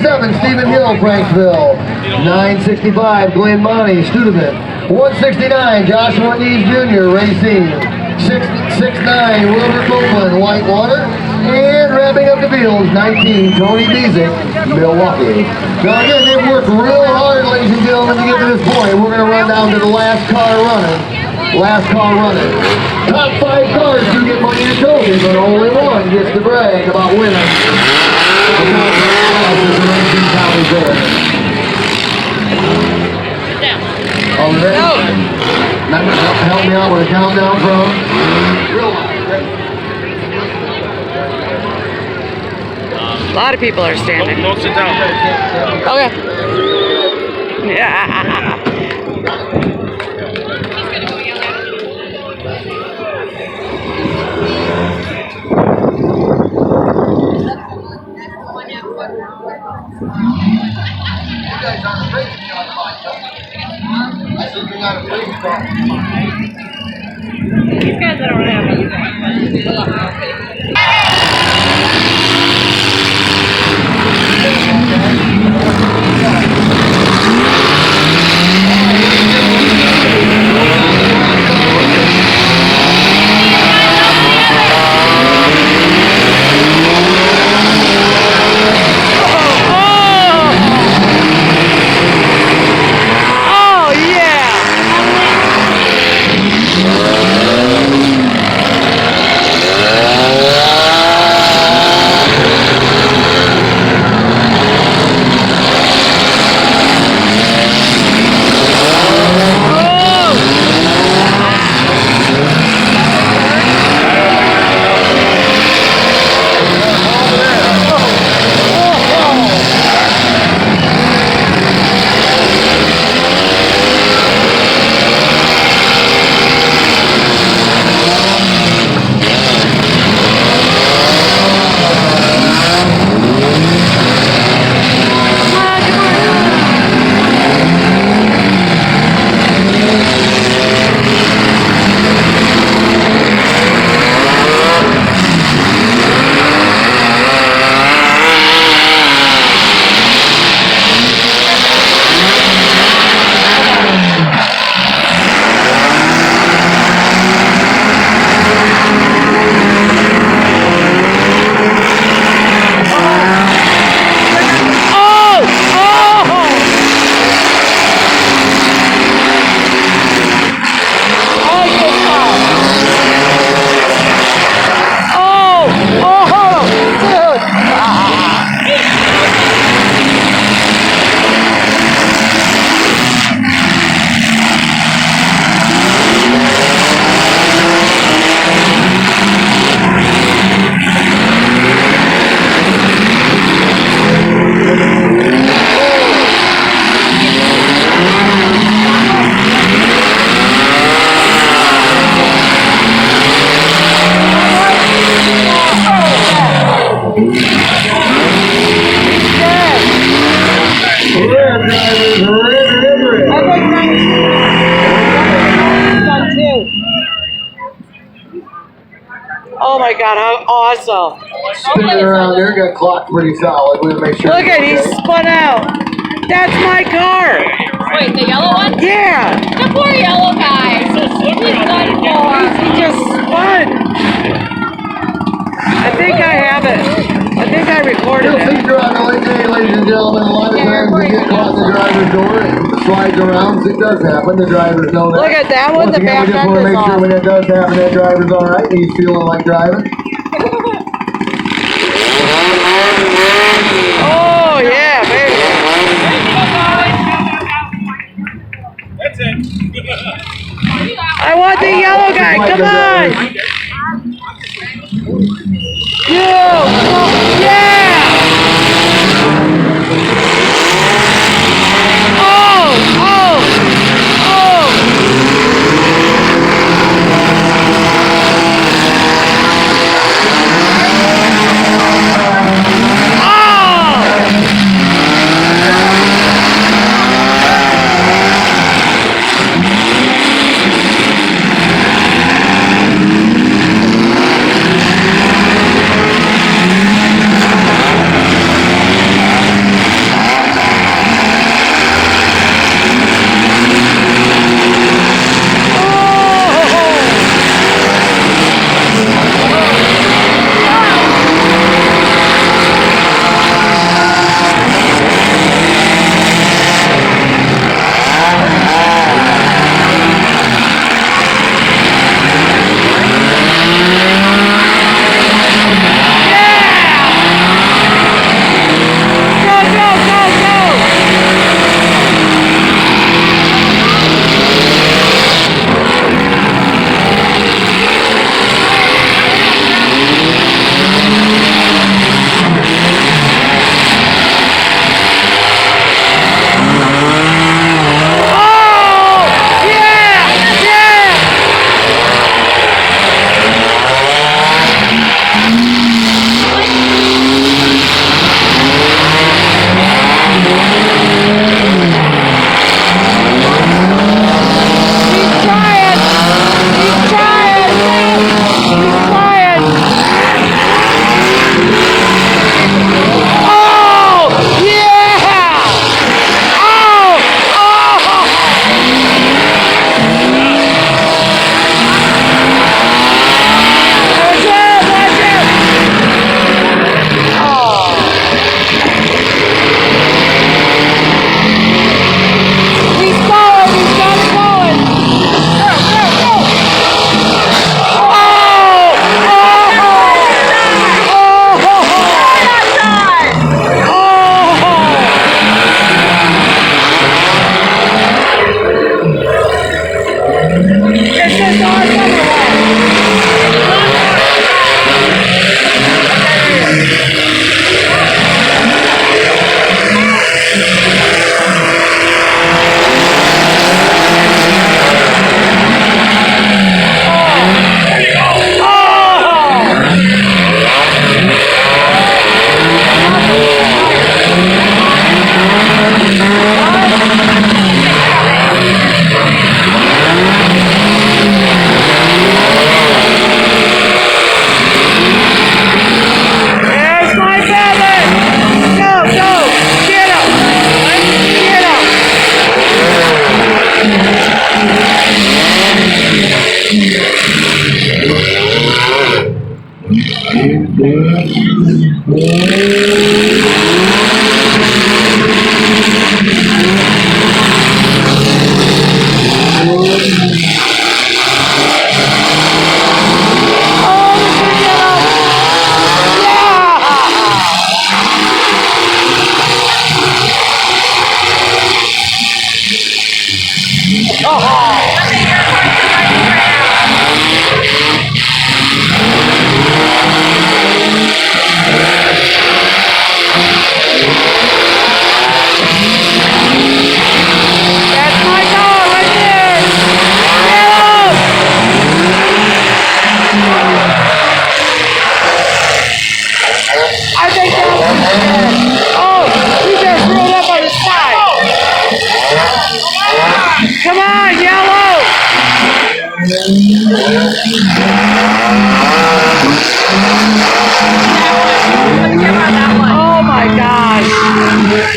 167, Stephen Hill, Franksville. 965, Glenn Monty, Studevant. 169, Joshua Nees Jr., Racine. 669, Wilbur Copeland, Whitewater. And wrapping up the fields, 19, Tony Bezick, Milwaukee. Now again, they've worked real hard, ladies and gentlemen, to get to this point. We're going to run down to the last car running. Last car running. Top 5 cars do get money and trophies, but only one gets to brag about winning. All ready? Help me out with a countdown from real life. A lot of people are standing. Don't sit down. Okay. Yeah. These guys I don't have Oh my God, how awesome. Spinning around there, got clocked pretty solid. We'll make sure. Look at, he spun out. That's my car. Wait, the yellow one? Yeah. The poor yellow guy. He just spun. I think I have it. I think I recorded You'll see it. driving late day, ladies and gentlemen. A lot of times we get caught in the driver's door and slides around. It does happen. The drivers know that. Look at that one. Once The again, back we just want end to is make sure off. when that does happen, that driver's all right and he's feeling like driving. Oh yeah, baby. That's it. I want the yellow guy. Come on. Yeah.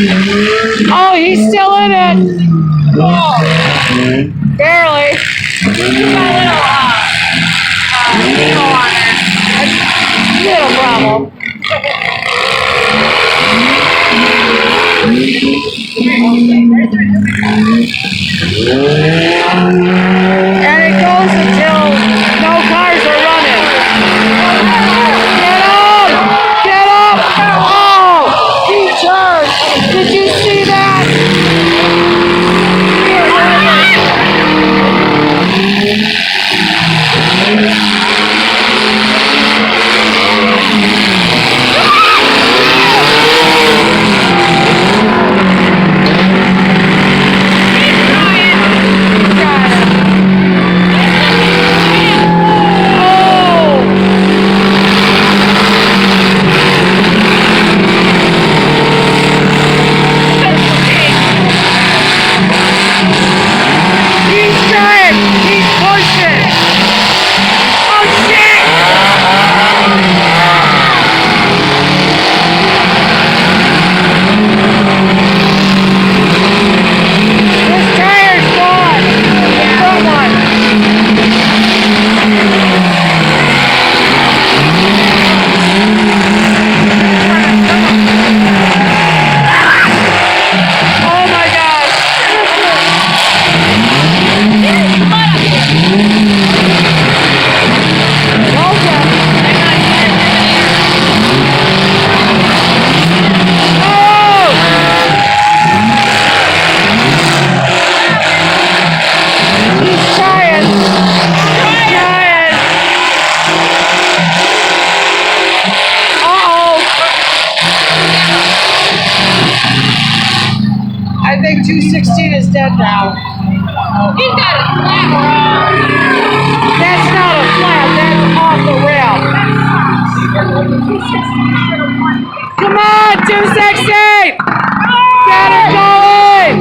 Oh, he's still in it. Oh, barely. Little problem. And it goes until no cars are running. Get up! Get up! Oh! He turned! Did you see that? I think 216 is dead now. He's got a flat. That's not a flat, that's off the rail. Come on, 216! Get it going!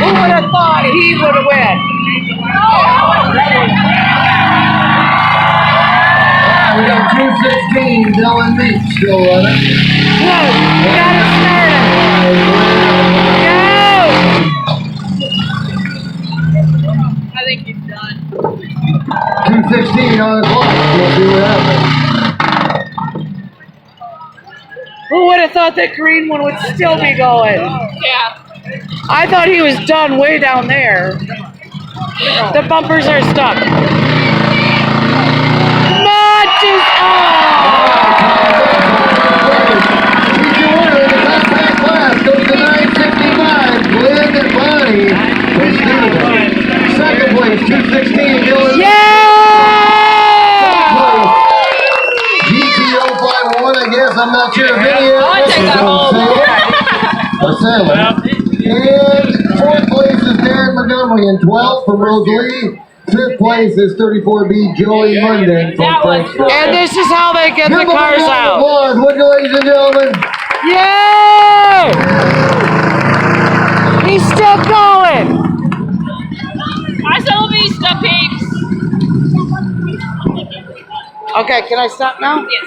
Who would have thought he would have win? We got 216, Dylan Meeks still running. Good, we got it started. Go! I think he's done. 216 on the clock. We'll see what happens. Who would have thought that green one would still be going? Yeah. I thought he was done way down there. The bumpers are stuck. Not just, oh! Feature winner in the top 10 class goes to 965, Glenn Bonnie. Second place, 216, Dylan. Yeah! GTO 51, I guess. I'm not sure if any of I'll take that home. And fourth place is Darren Montgomery in 12th from Rosalie. Fifth place is 34B Joey Munden from Franksville. And this is how they get the Give them a cars round of out. applause, would you, ladies and gentlemen? Yeah! He's still going. I still be stuck, peeps. Okay, can I stop now? Yes.